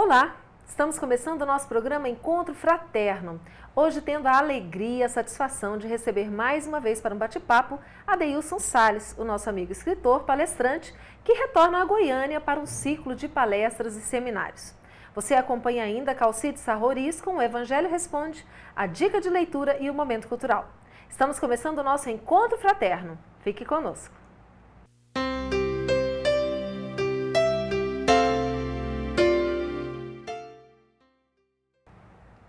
Olá, estamos começando o nosso programa Encontro Fraterno. Hoje tendo a alegria e a satisfação de receber mais uma vez para um bate-papo Adeilson Salles, o nosso amigo escritor, palestrante, que retorna a Goiânia para um ciclo de palestras e seminários. Você acompanha ainda Calcide Sarroris com o Evangelho Responde, a dica de leitura e o momento cultural. Estamos começando o nosso Encontro Fraterno. Fique conosco.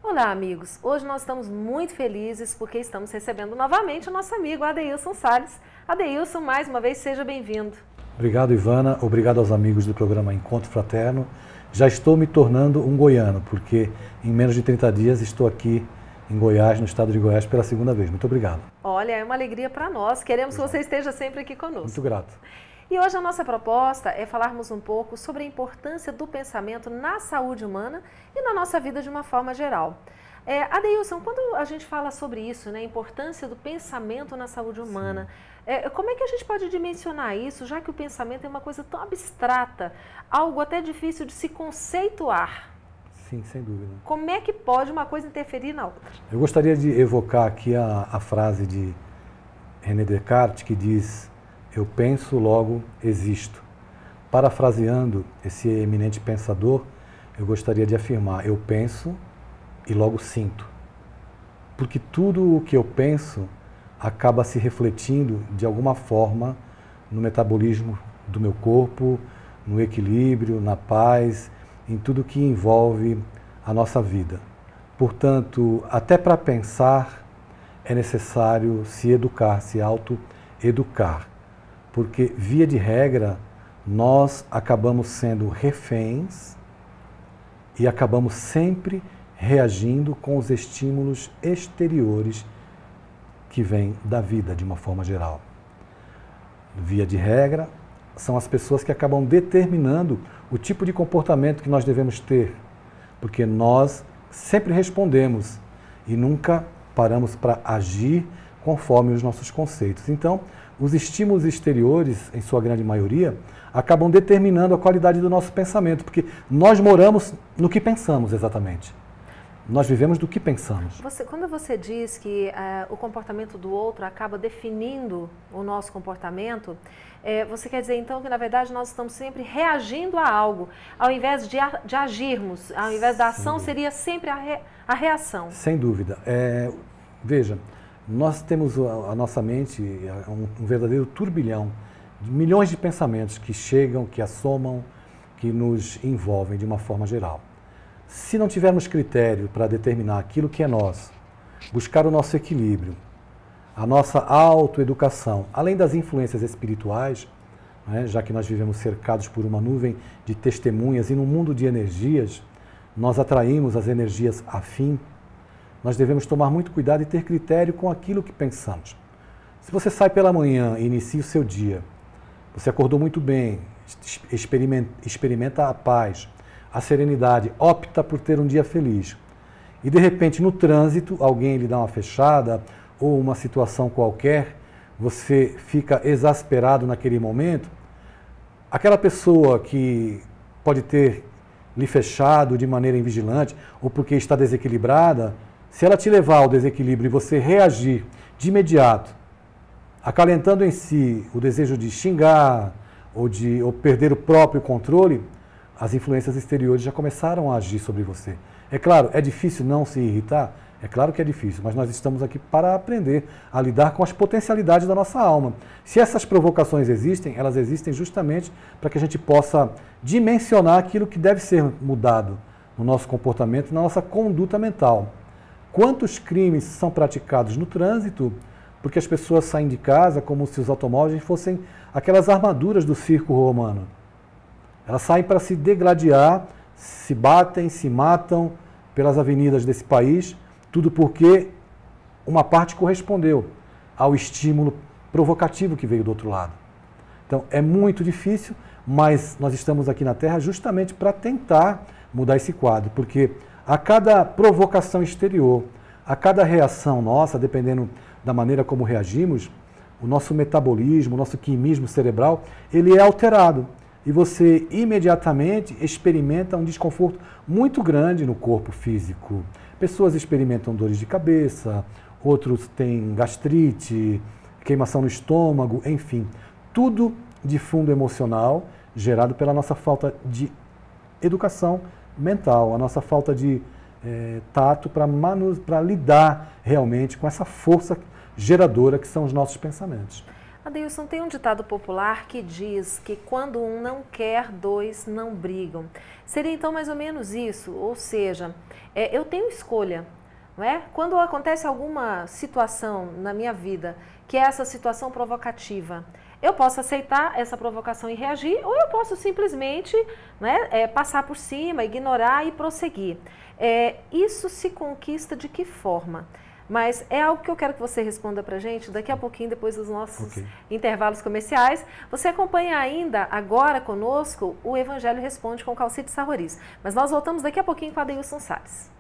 Olá, amigos! Hoje nós estamos muito felizes porque estamos recebendo novamente o nosso amigo Adeilson Salles. Adeilson, mais uma vez, seja bem-vindo. Obrigado, Ivana. Obrigado aos amigos do programa Encontro Fraterno. Já estou me tornando um goiano, porque em menos de 30 dias estou aqui em Goiás, no estado de Goiás, pela segunda vez. Muito obrigado. Olha, é uma alegria para nós. Queremos que você esteja sempre aqui conosco. Muito grato. E hoje a nossa proposta é falarmos um pouco sobre a importância do pensamento na saúde humana e na nossa vida de uma forma geral. Adeilson, quando a gente fala sobre isso, né, a importância do pensamento na saúde humana, como é que a gente pode dimensionar isso, já que o pensamento é uma coisa tão abstrata, algo até difícil de se conceituar? Sim, sem dúvida. Como é que pode uma coisa interferir na outra? Eu gostaria de evocar aqui a frase de René Descartes, que diz: eu penso, logo existo. Parafraseando esse eminente pensador, eu gostaria de afirmar: eu penso e logo sinto. Porque tudo o que eu penso acaba se refletindo de alguma forma no metabolismo do meu corpo, no equilíbrio, na paz, em tudo que envolve a nossa vida. Portanto, até para pensar é necessário se educar, se autoeducar. Porque, via de regra, nós acabamos sendo reféns e acabamos sempre reagindo com os estímulos exteriores que vêm da vida, de uma forma geral. Via de regra, são as pessoas que acabam determinando o tipo de comportamento que nós devemos ter, porque nós sempre respondemos e nunca paramos para agir conforme os nossos conceitos. Então, os estímulos exteriores, em sua grande maioria, acabam determinando a qualidade do nosso pensamento, porque nós moramos no que pensamos exatamente. Nós vivemos do que pensamos. Quando você diz que o comportamento do outro acaba definindo o nosso comportamento, você quer dizer então que na verdade nós estamos sempre reagindo a algo, ao invés de agirmos, ao invés da ação seria sempre a reação. Sem dúvida. Veja, nós temos a nossa mente um verdadeiro turbilhão de milhões de pensamentos que chegam, que assomam, que nos envolvem de uma forma geral. Se não tivermos critério para determinar aquilo que é nosso, buscar o nosso equilíbrio, a nossa autoeducação, além das influências espirituais, né, já que nós vivemos cercados por uma nuvem de testemunhas e num mundo de energias, nós atraímos as energias afim, nós devemos tomar muito cuidado e ter critério com aquilo que pensamos. Se você sai pela manhã e inicia o seu dia, você acordou muito bem, experimenta a paz, a serenidade, opta por ter um dia feliz. E de repente no trânsito alguém lhe dá uma fechada ou uma situação qualquer, você fica exasperado naquele momento, aquela pessoa que pode ter lhe fechado de maneira invigilante ou porque está desequilibrada, se ela te levar ao desequilíbrio e você reagir de imediato, acalentando em si o desejo de xingar ou perder o próprio controle, as influências exteriores já começaram a agir sobre você. É claro, é difícil não se irritar? É claro que é difícil, mas nós estamos aqui para aprender a lidar com as potencialidades da nossa alma. Se essas provocações existem, elas existem justamente para que a gente possa dimensionar aquilo que deve ser mudado no nosso comportamento, na nossa conduta mental. Quantos crimes são praticados no trânsito porque as pessoas saem de casa como se os automóveis fossem aquelas armaduras do circo romano? Elas saem para se degladiar, se batem, se matam pelas avenidas desse país, tudo porque uma parte correspondeu ao estímulo provocativo que veio do outro lado. Então é muito difícil, mas nós estamos aqui na Terra justamente para tentar mudar esse quadro, porque a cada provocação exterior, a cada reação nossa, dependendo da maneira como reagimos, o nosso metabolismo, o nosso quimismo cerebral, ele é alterado. e você imediatamente experimenta um desconforto muito grande no corpo físico. Pessoas experimentam dores de cabeça, outros têm gastrite, queimação no estômago, enfim, tudo de fundo emocional gerado pela nossa falta de educação mental, a nossa falta de tato para lidar realmente com essa força geradora que são os nossos pensamentos. Adeilson, tem um ditado popular que diz que quando um não quer, dois não brigam. Seria então mais ou menos isso, ou seja, eu tenho escolha, não é? Quando acontece alguma situação na minha vida, que é essa situação provocativa, eu posso aceitar essa provocação e reagir, ou eu posso simplesmente, né, passar por cima, ignorar e prosseguir. Isso se conquista de que forma? Mas é algo que eu quero que você responda pra gente daqui a pouquinho, depois dos nossos intervalos comerciais. Você acompanha ainda agora conosco o Evangelho Responde com Calcide Sarroris. Mas nós voltamos daqui a pouquinho com a Adeilson Salles.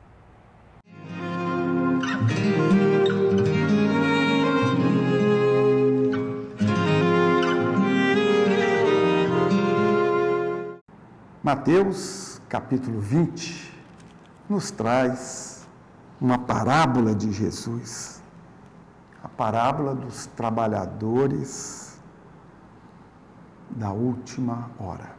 Mateus, capítulo 20, nos traz uma parábola de Jesus, a parábola dos trabalhadores da última hora.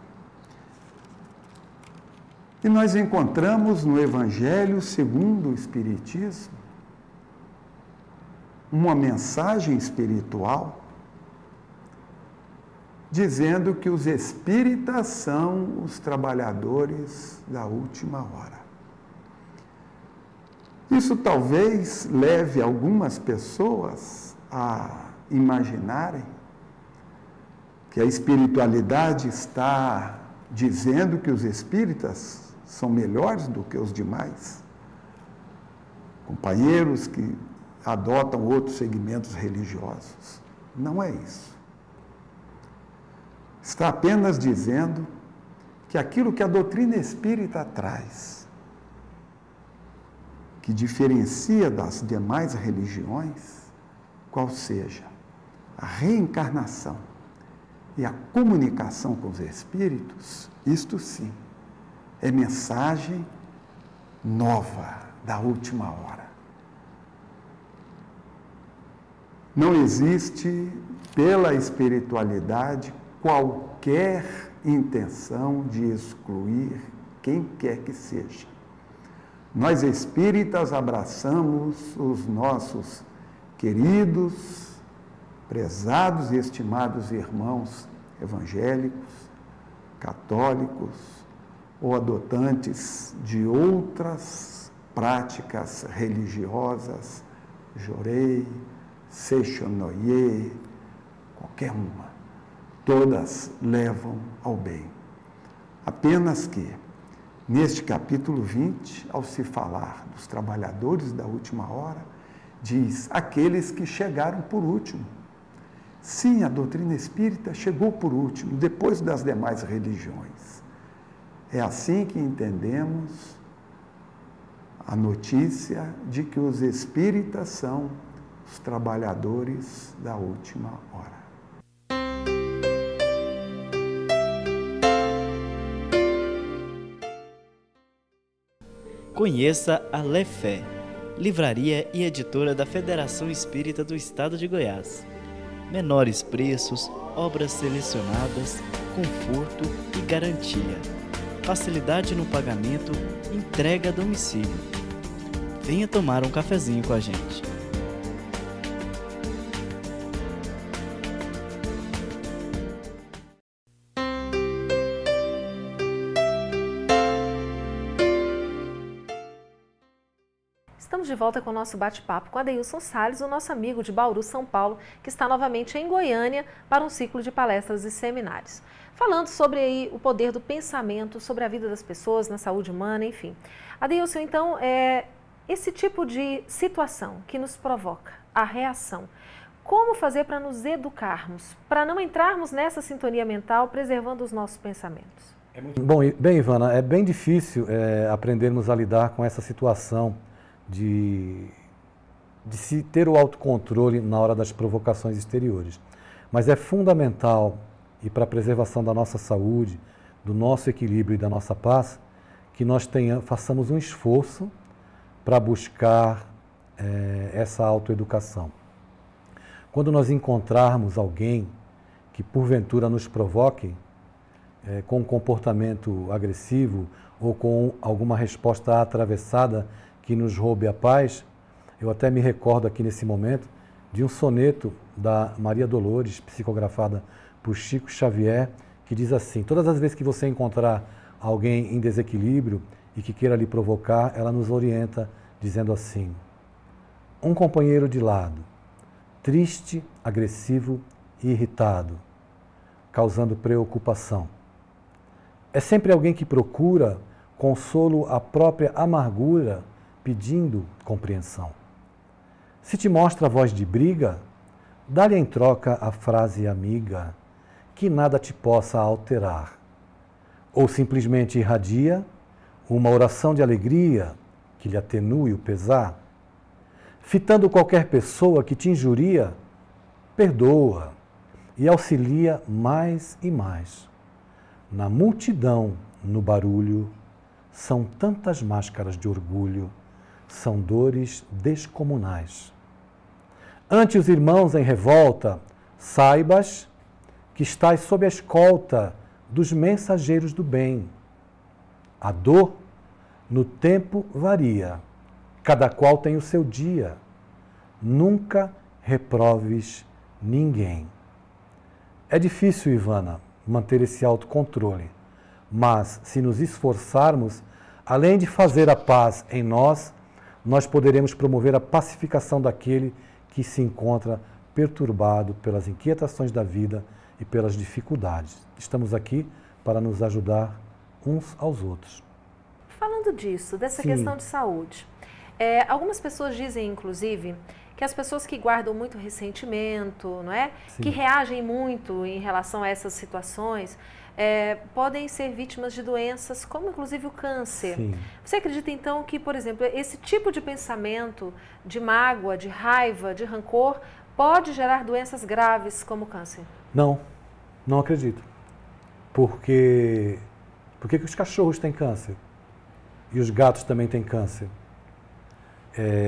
E nós encontramos no Evangelho segundo o Espiritismo uma mensagem espiritual dizendo que os espíritas são os trabalhadores da última hora. Isso talvez leve algumas pessoas a imaginarem que a espiritualidade está dizendo que os espíritas são melhores do que os demais, companheiros que adotam outros segmentos religiosos. Não é isso. Está apenas dizendo que aquilo que a doutrina espírita traz, que diferencia das demais religiões, qual seja a reencarnação e a comunicação com os espíritos, isto sim, é mensagem nova da última hora. Não existe, pela espiritualidade, qualquer intenção de excluir quem quer que seja. Nós espíritas abraçamos os nossos queridos, prezados e estimados irmãos evangélicos, católicos ou adotantes de outras práticas religiosas, Jorei, Seixonoye, qualquer uma. Todas levam ao bem. Apenas que, neste capítulo 20, ao se falar dos trabalhadores da última hora, diz aqueles que chegaram por último. Sim, a doutrina espírita chegou por último, depois das demais religiões. É assim que entendemos a notícia de que os espíritas são os trabalhadores da última hora. Conheça a Lefé, livraria e editora da Federação Espírita do Estado de Goiás. Menores preços, obras selecionadas, conforto e garantia. Facilidade no pagamento, entrega a domicílio. Venha tomar um cafezinho com a gente. Estamos de volta com o nosso bate-papo com Adeilson Salles, o nosso amigo de Bauru, São Paulo, que está novamente em Goiânia para um ciclo de palestras e seminários. Falando sobre aí o poder do pensamento, sobre a vida das pessoas, na saúde humana, enfim. Adeilson, então, esse tipo de situação que nos provoca a reação, como fazer para nos educarmos, para não entrarmos nessa sintonia mental, preservando os nossos pensamentos? Bom, bem, Ivana, é bem difícil aprendermos a lidar com essa situação de se ter o autocontrole na hora das provocações exteriores. Mas é fundamental e para a preservação da nossa saúde, do nosso equilíbrio e da nossa paz, que nós façamos um esforço para buscar essa autoeducação. Quando nós encontrarmos alguém que porventura nos provoque com um comportamento agressivo ou com alguma resposta atravessada que nos roube a paz, eu até me recordo aqui nesse momento de um soneto da Maria Dolores, psicografada por Chico Xavier, que diz assim: todas as vezes que você encontrar alguém em desequilíbrio e que queira lhe provocar, ela nos orienta dizendo assim: um companheiro de lado, triste, agressivo e irritado, causando preocupação. É sempre alguém que procura consolo à própria amargura, pedindo compreensão. Se te mostra a voz de briga, dá-lhe em troca a frase amiga, que nada te possa alterar. Ou simplesmente irradia uma oração de alegria, que lhe atenue o pesar. Fitando qualquer pessoa que te injuria, perdoa e auxilia mais e mais. Na multidão, no barulho, são tantas máscaras de orgulho, são dores descomunais. Ante os irmãos em revolta, saibas que estás sob a escolta dos mensageiros do bem. A dor no tempo varia, cada qual tem o seu dia. Nunca reproves ninguém. É difícil, Ivana, manter esse autocontrole, mas se nos esforçarmos, além de fazer a paz em nós, nós poderemos promover a pacificação daquele que se encontra perturbado pelas inquietações da vida e pelas dificuldades. Estamos aqui para nos ajudar uns aos outros. Falando disso, dessa Sim. questão de saúde, algumas pessoas dizem, inclusive, que as pessoas que guardam muito ressentimento, não é? Sim. Que reagem muito em relação a essas situações, podem ser vítimas de doenças, como inclusive o câncer. Sim. Você acredita então que, por exemplo, esse tipo de pensamento de mágoa, de raiva, de rancor, pode gerar doenças graves como o câncer? Não, não acredito. Por que os cachorros têm câncer? E os gatos também têm câncer?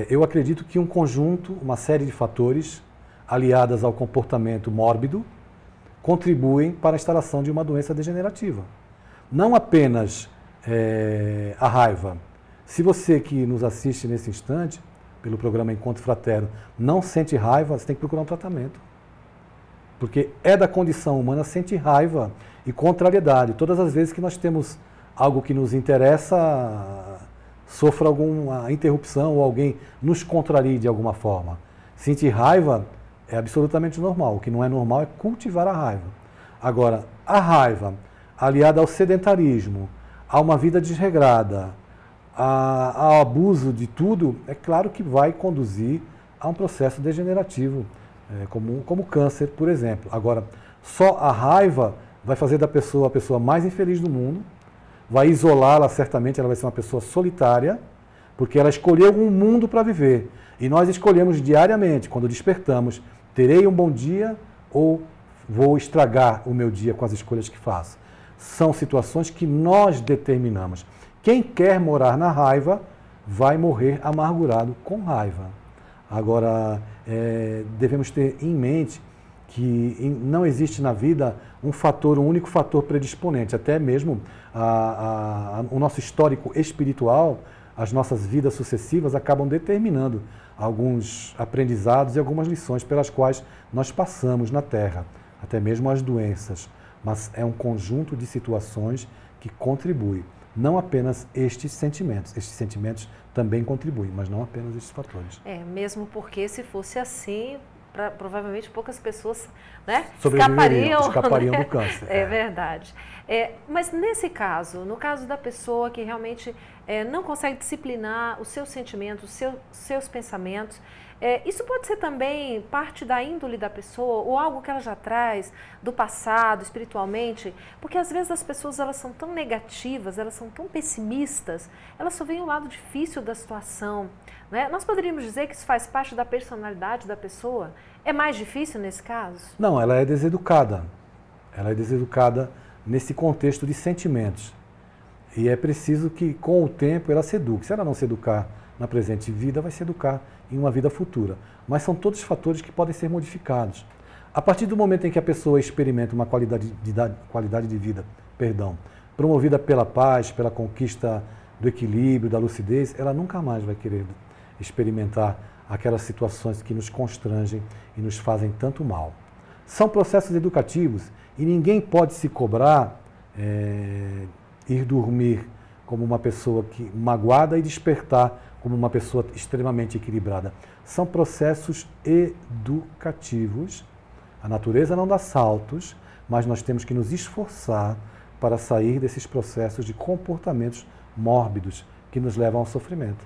Eu acredito que um conjunto, uma série de fatores, aliadas ao comportamento mórbido, contribuem para a instalação de uma doença degenerativa. Não apenas a raiva. Se você que nos assiste nesse instante, pelo programa Encontro Fraterno, não sente raiva, você tem que procurar um tratamento. Porque é da condição humana sentir raiva e contrariedade. Todas as vezes que nós temos algo que nos interessa, sofra alguma interrupção ou alguém nos contrarie de alguma forma. Sentir raiva é absolutamente normal. O que não é normal é cultivar a raiva. Agora, a raiva aliada ao sedentarismo, a uma vida desregrada, ao abuso de tudo, é claro que vai conduzir a um processo degenerativo, como o câncer, por exemplo. Agora, só a raiva vai fazer da pessoa a pessoa mais infeliz do mundo, vai isolá-la, certamente ela vai ser uma pessoa solitária, porque ela escolheu um mundo para viver. E nós escolhemos diariamente, quando despertamos, terei um bom dia ou vou estragar o meu dia com as escolhas que faço. São situações que nós determinamos. Quem quer morar na raiva vai morrer amargurado com raiva. Agora, devemos ter em mente que não existe na vida um único fator predisponente. Até mesmo o nosso histórico espiritual, as nossas vidas sucessivas acabam determinando alguns aprendizados e algumas lições pelas quais nós passamos na Terra, até mesmo as doenças. Mas é um conjunto de situações que contribui. Não apenas estes sentimentos também contribuem, mas não apenas estes fatores. Mesmo porque se fosse assim, provavelmente poucas pessoas, né, escapariam do câncer. É verdade. Mas nesse caso, no caso da pessoa que realmente não consegue disciplinar os seus sentimentos, os seus pensamentos, isso pode ser também parte da índole da pessoa ou algo que ela já traz do passado, espiritualmente, porque às vezes as pessoas elas são tão negativas, elas são tão pessimistas, elas só veem o lado difícil da situação, né? Nós poderíamos dizer que isso faz parte da personalidade da pessoa? É mais difícil nesse caso? Não, ela é deseducada. Ela é deseducada nesse contexto de sentimentos. E é preciso que, com o tempo, ela se eduque. Se ela não se educar na presente vida, vai se educar em uma vida futura. Mas são todos fatores que podem ser modificados. A partir do momento em que a pessoa experimenta uma qualidade de vida, promovida pela paz, pela conquista do equilíbrio, da lucidez, ela nunca mais vai querer experimentar aquelas situações que nos constrangem e nos fazem tanto mal. São processos educativos e ninguém pode se cobrar ir dormir como uma pessoa magoada e despertar como uma pessoa extremamente equilibrada. São processos educativos. A natureza não dá saltos, mas nós temos que nos esforçar para sair desses processos de comportamentos mórbidos que nos levam ao sofrimento.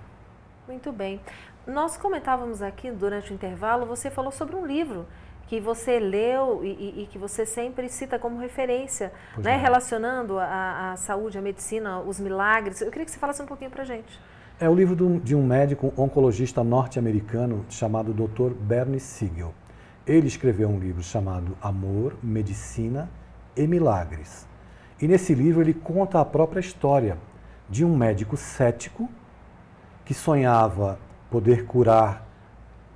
Muito bem. Nós comentávamos aqui durante o intervalo, você falou sobre um livro que você leu e que você sempre cita como referência, né, relacionando a saúde, a medicina, os milagres. Eu queria que você falasse um pouquinho para a gente. É o livro de um médico oncologista norte-americano chamado Dr. Bernie Siegel. Ele escreveu um livro chamado Amor, Medicina e Milagres. E nesse livro ele conta a própria história de um médico cético que sonhava poder curar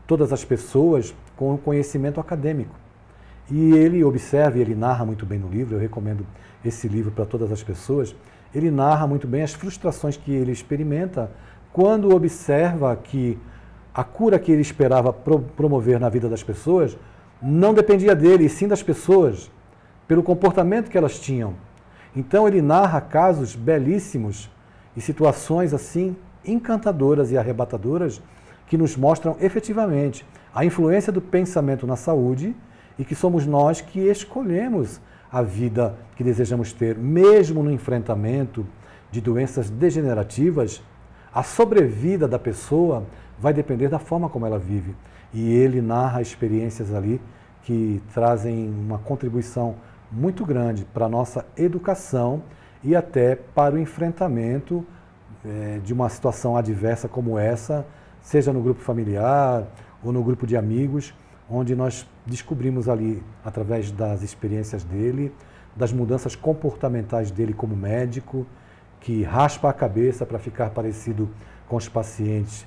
todas as pessoas com o conhecimento acadêmico. E ele observa, e ele narra muito bem no livro, eu recomendo esse livro para todas as pessoas, ele narra muito bem as frustrações que ele experimenta quando observa que a cura que ele esperava promover na vida das pessoas não dependia dele, e sim das pessoas, pelo comportamento que elas tinham. Então ele narra casos belíssimos e situações assim encantadoras e arrebatadoras que nos mostram efetivamente a influência do pensamento na saúde e que somos nós que escolhemos a vida que desejamos ter, mesmo no enfrentamento de doenças degenerativas. A sobrevida da pessoa vai depender da forma como ela vive. E ele narra experiências ali que trazem uma contribuição muito grande para a nossa educação e até para o enfrentamento de uma situação adversa como essa, seja no grupo familiar ou no grupo de amigos, onde nós descobrimos ali, através das experiências dele, das mudanças comportamentais dele como médico, que raspa a cabeça para ficar parecido com os pacientes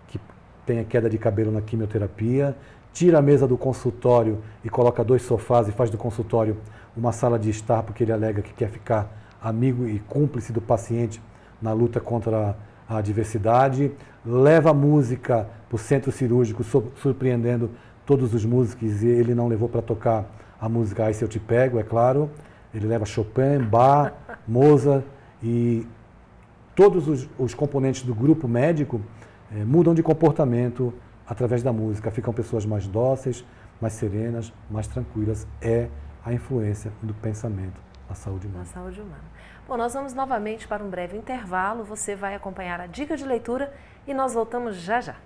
que têm a queda de cabelo na quimioterapia, tira a mesa do consultório e coloca 2 sofás e faz do consultório uma sala de estar, porque ele alega que quer ficar amigo e cúmplice do paciente na luta contra a adversidade, leva a música para o centro cirúrgico, surpreendendo todos os músicos, e ele não levou para tocar a música Aí Se Eu Te Pego, é claro, ele leva Chopin, Bach, Mozart, e todos os componentes do grupo médico mudam de comportamento através da música, ficam pessoas mais dóceis, mais serenas, mais tranquilas. É a influência do pensamento na saúde humana. Na saúde humana. Bom, nós vamos novamente para um breve intervalo, você vai acompanhar a dica de leitura e nós voltamos já já.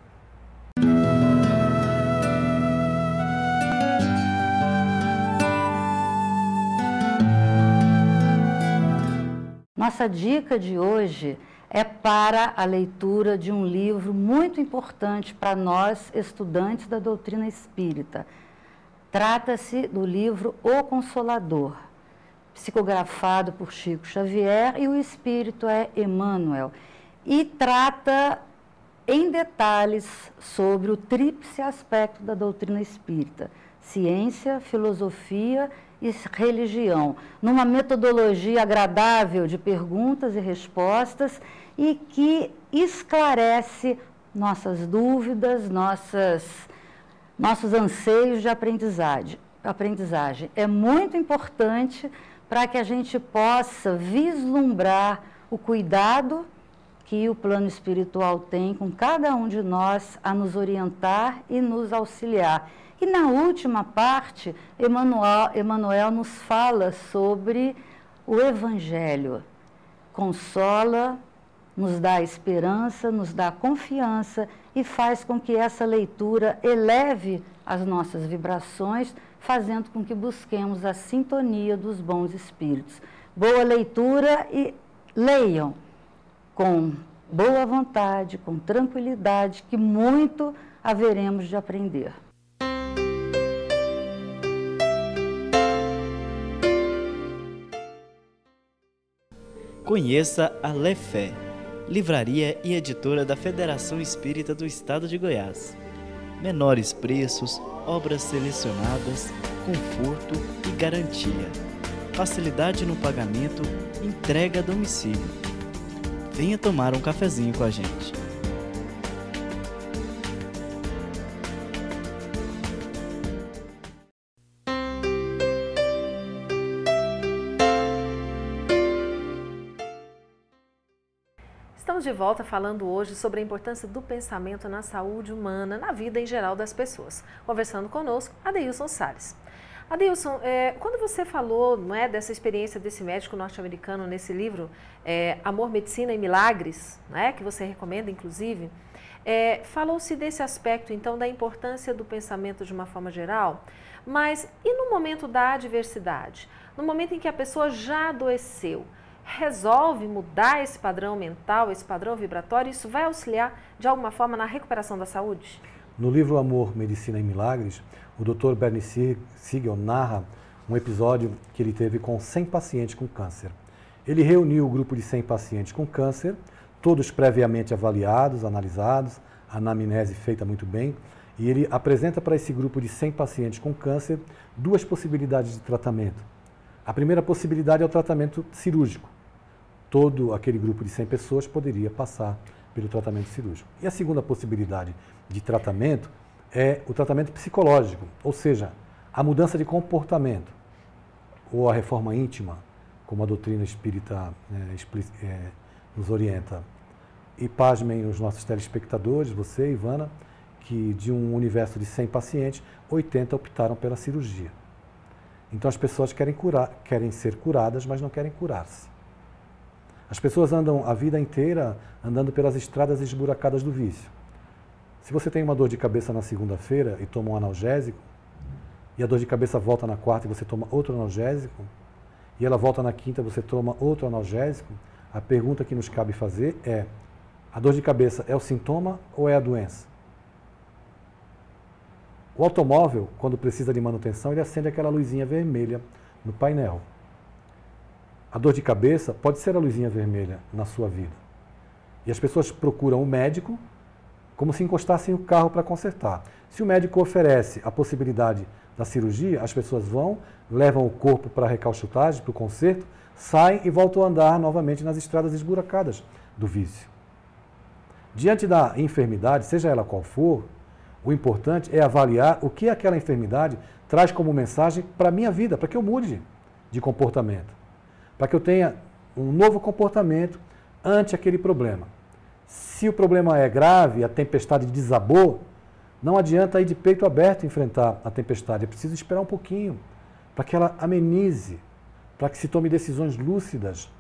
Nossa dica de hoje é para a leitura de um livro muito importante para nós, estudantes da doutrina espírita. Trata-se do livro O Consolador, psicografado por Chico Xavier, e o espírito é Emmanuel. E trata em detalhes sobre o tríplice aspecto da doutrina espírita: ciência, filosofia e religião, numa metodologia agradável de perguntas e respostas e que esclarece nossas dúvidas, nossos anseios de aprendizagem. É muito importante para que a gente possa vislumbrar o cuidado que o plano espiritual tem com cada um de nós a nos orientar e nos auxiliar. E na última parte, Emmanuel nos fala sobre o Evangelho. Consola, nos dá esperança, nos dá confiança e faz com que essa leitura eleve as nossas vibrações, fazendo com que busquemos a sintonia dos bons espíritos. Boa leitura e leiam com boa vontade, com tranquilidade, que muito haveremos de aprender. Conheça a Lefé, livraria e editora da Federação Espírita do Estado de Goiás. Menores preços, obras selecionadas, conforto e garantia. Facilidade no pagamento, entrega a domicílio. Venha tomar um cafezinho com a gente. Estamos de volta falando hoje sobre a importância do pensamento na saúde humana, na vida em geral das pessoas. Conversando conosco, Adeilson Salles. Adeilson, quando você falou, não é, dessa experiência desse médico norte-americano nesse livro, Amor, Medicina e Milagres, não é, que você recomenda inclusive, falou-se desse aspecto então da importância do pensamento de uma forma geral, mas e no momento da adversidade? No momento em que a pessoa já adoeceu, resolve mudar esse padrão mental, esse padrão vibratório, isso vai auxiliar de alguma forma na recuperação da saúde? No livro Amor, Medicina e Milagres, o Dr. Bernie Siegel narra um episódio que ele teve com 100 pacientes com câncer. Ele reuniu o grupo de 100 pacientes com câncer, todos previamente avaliados, analisados, a anamnese feita muito bem, e ele apresenta para esse grupo de 100 pacientes com câncer duas possibilidades de tratamento. A primeira possibilidade é o tratamento cirúrgico. Todo aquele grupo de 100 pessoas poderia passar pelo tratamento cirúrgico. E a segunda possibilidade de tratamento é o tratamento psicológico, ou seja, a mudança de comportamento, ou a reforma íntima, como a doutrina espírita nos orienta. E pasmem os nossos telespectadores, você, Ivana, que de um universo de 100 pacientes, 80 optaram pela cirurgia. Então as pessoas querem ser curadas, mas não querem curar-se. As pessoas andam a vida inteira andando pelas estradas esburacadas do vício. Se você tem uma dor de cabeça na segunda-feira e toma um analgésico, e a dor de cabeça volta na quarta e você toma outro analgésico, e ela volta na quinta e você toma outro analgésico, a pergunta que nos cabe fazer é: a dor de cabeça é o sintoma ou é a doença? O automóvel, quando precisa de manutenção, ele acende aquela luzinha vermelha no painel. A dor de cabeça pode ser a luzinha vermelha na sua vida. E as pessoas procuram o médico como se encostassem o carro para consertar. Se o médico oferece a possibilidade da cirurgia, as pessoas vão, levam o corpo para a recalchutagem, para o conserto, saem e voltam a andar novamente nas estradas esburacadas do vício. Diante da enfermidade, seja ela qual for, o importante é avaliar o que aquela enfermidade traz como mensagem para a minha vida, para que eu mude de comportamento, para que eu tenha um novo comportamento ante aquele problema. Se o problema é grave, a tempestade desabou, não adianta ir de peito aberto enfrentar a tempestade, é preciso esperar um pouquinho para que ela amenize, para que se tome decisões lúcidas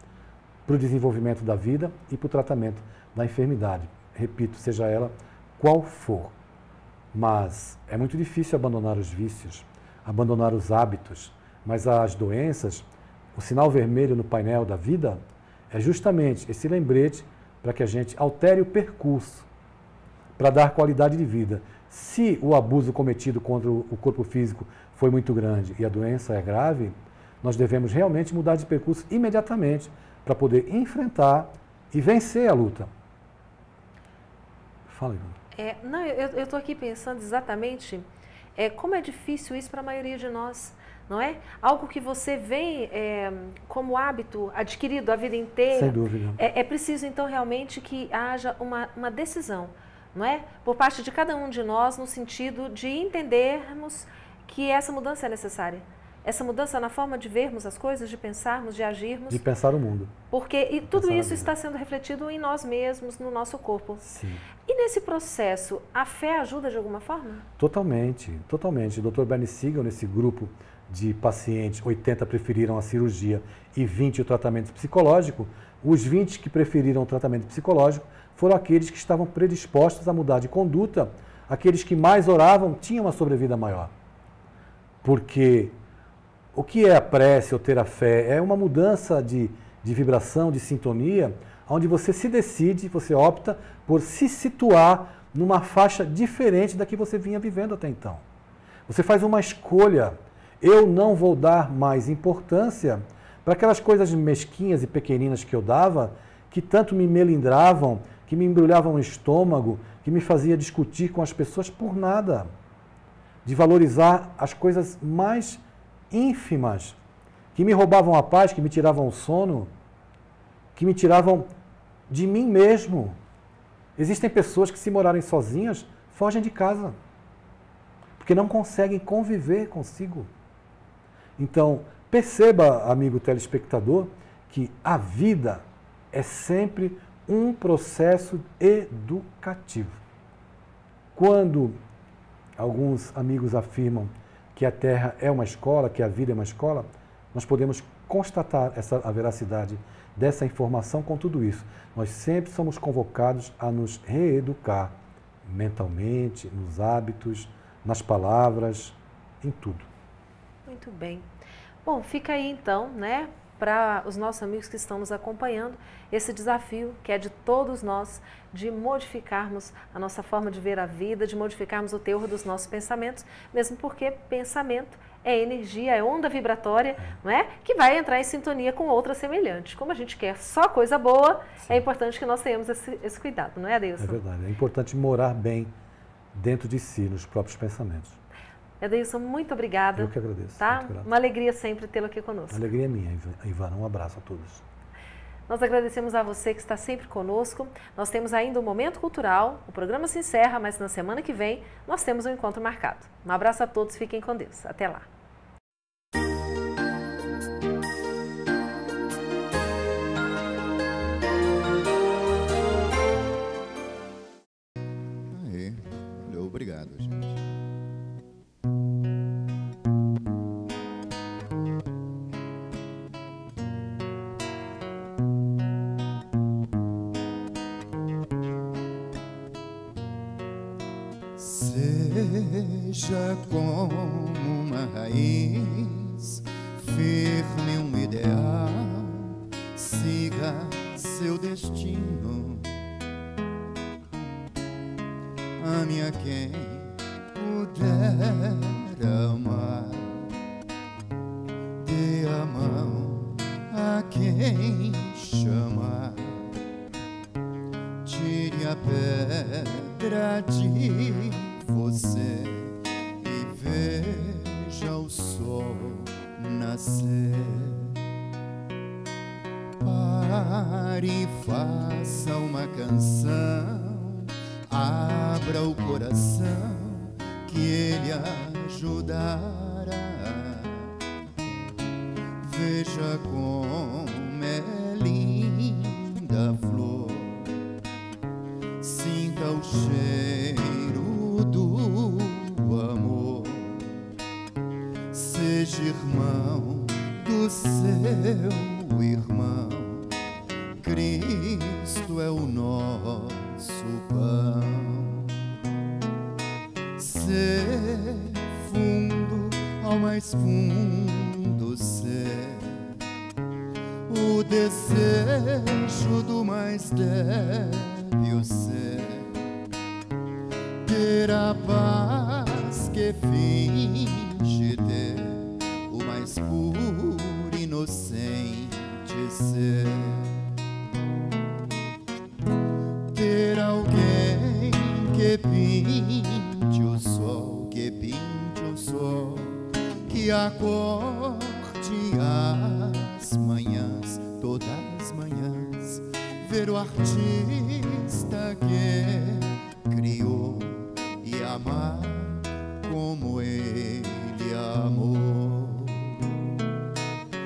para o desenvolvimento da vida e para o tratamento da enfermidade. Repito, seja ela qual for. Mas é muito difícil abandonar os vícios, abandonar os hábitos, mas as doenças, o sinal vermelho no painel da vida é justamente esse lembrete para que a gente altere o percurso, para dar qualidade de vida. Se o abuso cometido contra o corpo físico foi muito grande e a doença é grave, nós devemos realmente mudar de percurso imediatamente para poder enfrentar e vencer a luta. Fala, Ivana. Eu estou aqui pensando exatamente como é difícil isso para a maioria de nós, não é? Algo que você vem como hábito adquirido a vida inteira. Sem dúvida. É preciso, então, realmente que haja uma decisão, não é? Por parte de cada um de nós, no sentido de entendermos que essa mudança é necessária. Essa mudança na forma de vermos as coisas, de pensarmos, de agirmos. De pensar o mundo. Porque tudo isso está sendo refletido em nós mesmos, no nosso corpo. Sim. E nesse processo, a fé ajuda de alguma forma? Totalmente, totalmente. O Dr. Bernie Siegel, nesse grupo de pacientes, 80 preferiram a cirurgia e 20 o tratamento psicológico. Os 20 que preferiram o tratamento psicológico foram aqueles que estavam predispostos a mudar de conduta. Aqueles que mais oravam tinham uma sobrevida maior. Porque o que é a prece ou ter a fé? É uma mudança de vibração, de sintonia, onde você se decide, você opta por se situar numa faixa diferente da que você vinha vivendo até então. Você faz uma escolha. Eu não vou dar mais importância para aquelas coisas mesquinhas e pequeninas que eu dava, que tanto me melindravam, que me embrulhavam o estômago, que me fazia discutir com as pessoas por nada. De valorizar as coisas mais ínfimas, que me roubavam a paz, que me tiravam o sono, que me tiravam de mim mesmo. Existem pessoas que, se morarem sozinhas, fogem de casa, porque não conseguem conviver consigo. Então, perceba, amigo telespectador, que a vida é sempre um processo educativo. Quando alguns amigos afirmam que a Terra é uma escola, que a vida é uma escola, nós podemos constatar a veracidade dessa informação com tudo isso. Nós sempre somos convocados a nos reeducar mentalmente, nos hábitos, nas palavras, em tudo. Muito bem. Bom, fica aí então, né, para os nossos amigos que estão nos acompanhando, esse desafio que é de todos nós, de modificarmos a nossa forma de ver a vida, de modificarmos o teor dos nossos pensamentos, mesmo porque pensamento é energia, é onda vibratória, não é? Que vai entrar em sintonia com outras semelhantes. Como a gente quer só coisa boa, sim, é importante que nós tenhamos esse cuidado, não é, Adeilson? É verdade, é importante morar bem dentro de si, nos próprios pensamentos. Adeilson, muito obrigada. Eu que agradeço. Tá? Uma alegria sempre tê-lo aqui conosco. A alegria é minha, Ivana. Um abraço a todos. Nós agradecemos a você que está sempre conosco. Nós temos ainda um Momento Cultural, o programa se encerra, mas na semana que vem nós temos um encontro marcado. Um abraço a todos, fiquem com Deus. Até lá. Obrigado, gente. Seja como uma raiz, firme um ideal, siga seu destino. Ame a quem puder amar, dê a mão a quem chamar, tire a pedra de você e veja o sol nascer. Pare e faça uma canção, abra o coração que ele ajudará. Veja como é linda a flor, sinta o cheiro do amor. Seja irmão do seu irmão, Cristo é o nosso pão. Ser fundo ao mais fundo ser, o desejo do mais débil ser, ter a paz que finge ter, o mais puro inocente ser, ter alguém que pinte o sol, que pinte o sol, que acorde as manhãs, todas as manhãs, ver o artista que criou e amar como ele amou.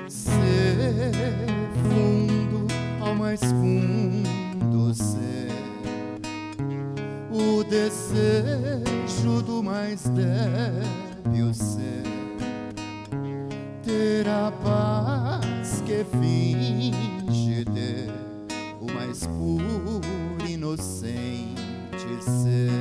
Ser fundo ao mais fundo ser, o desejo do mais débil ser, ter a paz que finge ter, o mais puro inocente ser.